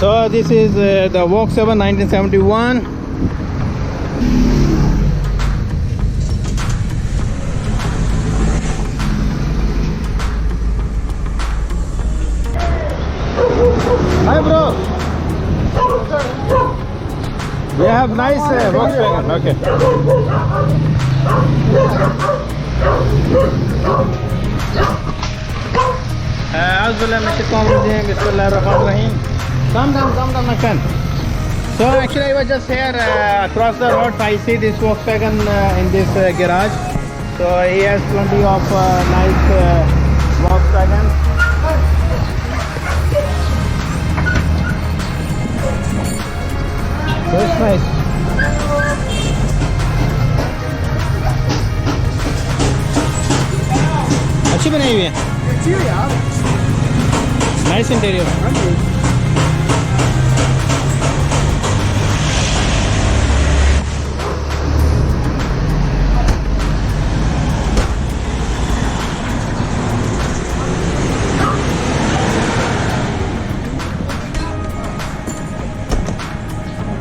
So this is the Volkswagen 1971. Hi bro. We have nice Volkswagen. Okay. Come down, my friend. So actually I was just here across the road. I see this Volkswagen in this garage. So he has plenty of nice Volkswagen. So it's nice. अच्छी बनाई हुई है. अच्छी है यार. Nice interior.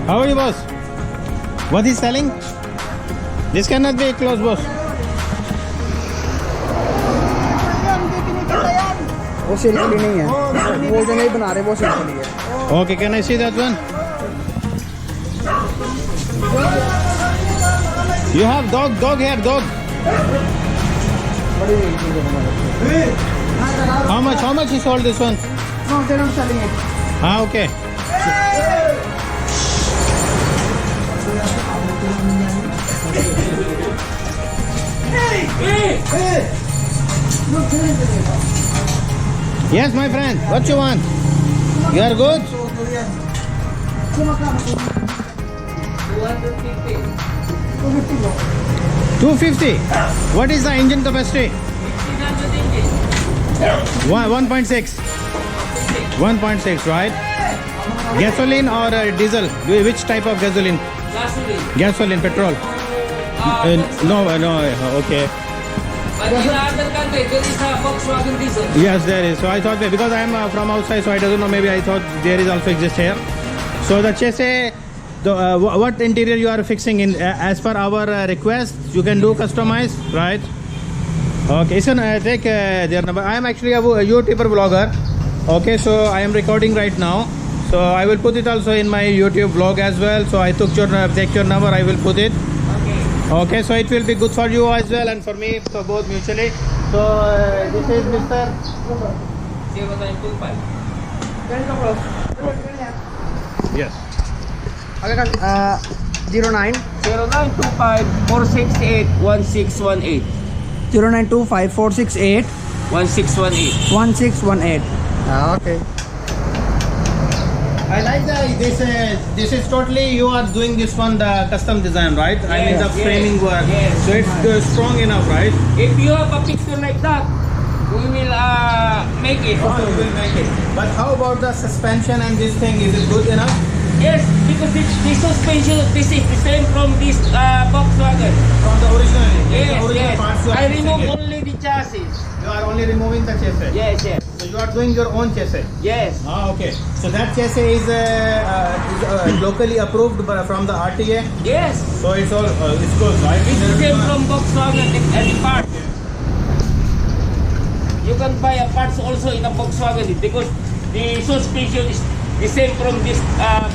How are you, boss? What is selling? This cannot be closed, boss. वो cell के लिए नहीं है. वो जो नहीं बना रहे वो सेल के लिए है. Okay, can I see that one? You have dog here, dog. How much you sold this one? No, they're not selling it. Ah, okay. Yes, my friend. What you want? You are good? 250. What is the engine capacity? 1.6. 1.6, right? Gasoline or diesel? Which type of gasoline? Gasoline, petrol. No, okay. But in other country, there is a Volkswagen diesel. Yes, there is. So I thought, because I am from outside, so I don't know, maybe I thought there is also exist here. So the chassis, what interior you are fixing in, as per our request, you can do customize, right? Okay, so take their number. I am actually a YouTuber vlogger. Okay, so I am recording right now. So I will put it also in my YouTube vlog as well. So I took take your number, I will put it. Okay, so it will be good for you as well and for me, so both mutually. So this is Mr. 0925. Yes. 09 0925 468 1618. 0925 468 1618. 1618. Okay. I like this is totally, you are doing this one, the custom design, right? I mean the framing work. Yes. So it's strong enough, right? If you have a picture like that, we will make it. Oh, we will make it. But how about the suspension and this thing? Is it good enough? Yes, because this suspension, this is the same from this Volkswagen. From the original? Yes, the original yes. parts you are I fixing remove it. only the chassis. You are only removing the chassis? Yes, yes. So you are doing your own chassis? Yes. Ah, okay. So that chassis is locally approved from the RTA? Yes. So it's all it's good, right? It's the same from Volkswagen and the parts. You can buy a parts also in a Volkswagen because the suspension is the same from this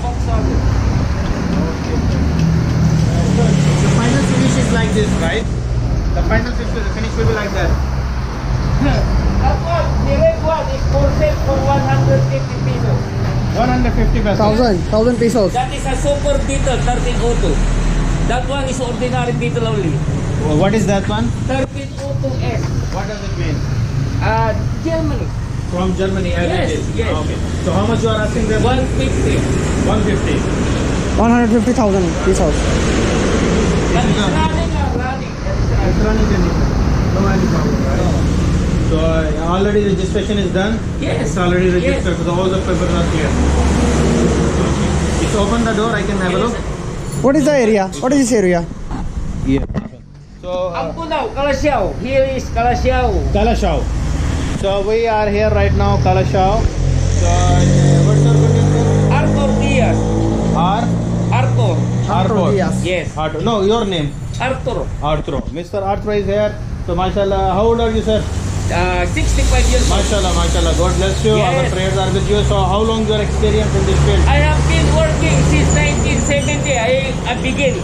Volkswagen. The final finish is like this, right? The final finish will be like that. That one, the red one is for sale for 150 pesos. 150 pesos. 1000 pesos. That is a super detail 13 auto. That one is ordinary detail only. What is that one? 13 auto S. What does it mean? Germany. From Germany, as Yes, it is. yes. Okay. So how much you are asking them? 150. 150. 150,000 pesos. That is running. It's running no any problem, right? So already registration is done? Yes. It's already registered, Yes. so all the papers are here. It's open the door, I can have a look. What is the area? What is this area? Yeah. So Now, Calasiao. Here is Calasiao. Calasiao. So we are here right now, Calasiao. So what's your good name? Yes. Yes. Arturo. No, your name. Arturo. Arturo. Mr. Arturo is here. So, mashallah, how old are you, sir? 65 years old. Mashallah, mashallah. God bless you. Yes. Our prayers are with you. So, how long your experience in this field? I have been working since 1970. I began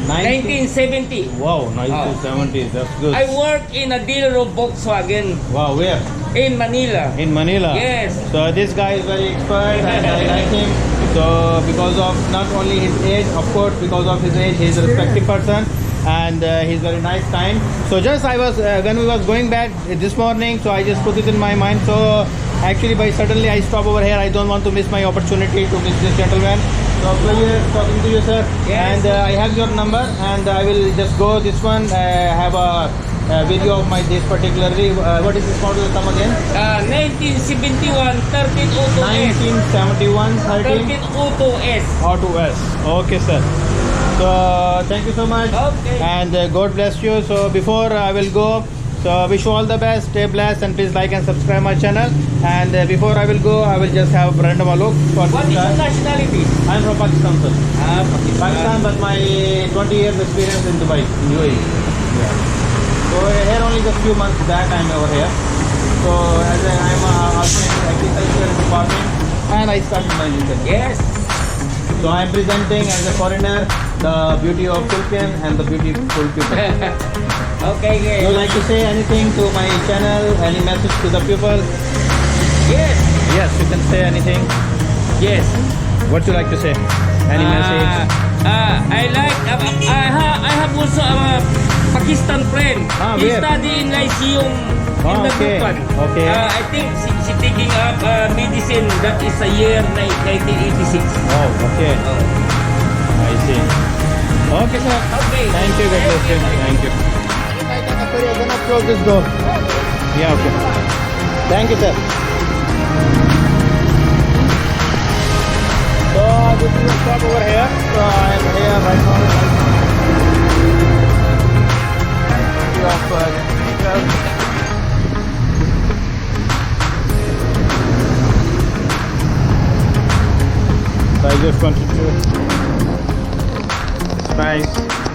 19 1970. Wow, 1970s. That's good. I work in a dealer of Volkswagen Wow, where? in Manila. In Manila. Yes. So this guy is very expert and I like him. So because of not only his age, of course, because of his age, he's a respected person and he's very nice, kind. So just I was when we was going back this morning, so I just put it in my mind. So actually, by suddenly I stop over here. I don't want to miss my opportunity to meet this gentleman. So pleasure talking to you, sir. Yes. And I have your number, and I will just go this one. Have a video of my this particularly. What is this model? Come again? 1971 1302S. 1971 13 1302S. Auto-S. Okay, sir. So thank you so much. Okay. And God bless you. So before I will go, so wish you all the best. Stay blessed and please like and subscribe my channel. And before I will go, I will just have a random look for What is this your car. nationality? I'm from Pakistan, sir. Pakistan, Pakistan. but my 20 years experience in Dubai, in UAE. Yeah. So here only just few months back I'm over here. So as I'm also in agriculture department and I started my new channel. Yes. So I'm presenting as a foreigner the beauty of Philippines and the beautiful people. Okay, Would you yes. like to say anything to my channel? Any message to the people? Yes. Yes, you can say anything. Yes. What do you like to say? Any message? I like. I have also a Pakistan friend. Ah, He where? study in Lyceum in Ah, the okay. Bukan. Okay. I think she taking up medicine. That is a year 1986. Oh, okay. I see. Okay, sir. Okay. Thank you. God bless you. Thank you. Sorry, I'm gonna close this door. Yeah, okay. Thank you, sir. So this is a stop over here. So I am here right now. So I just wanted to. Nice.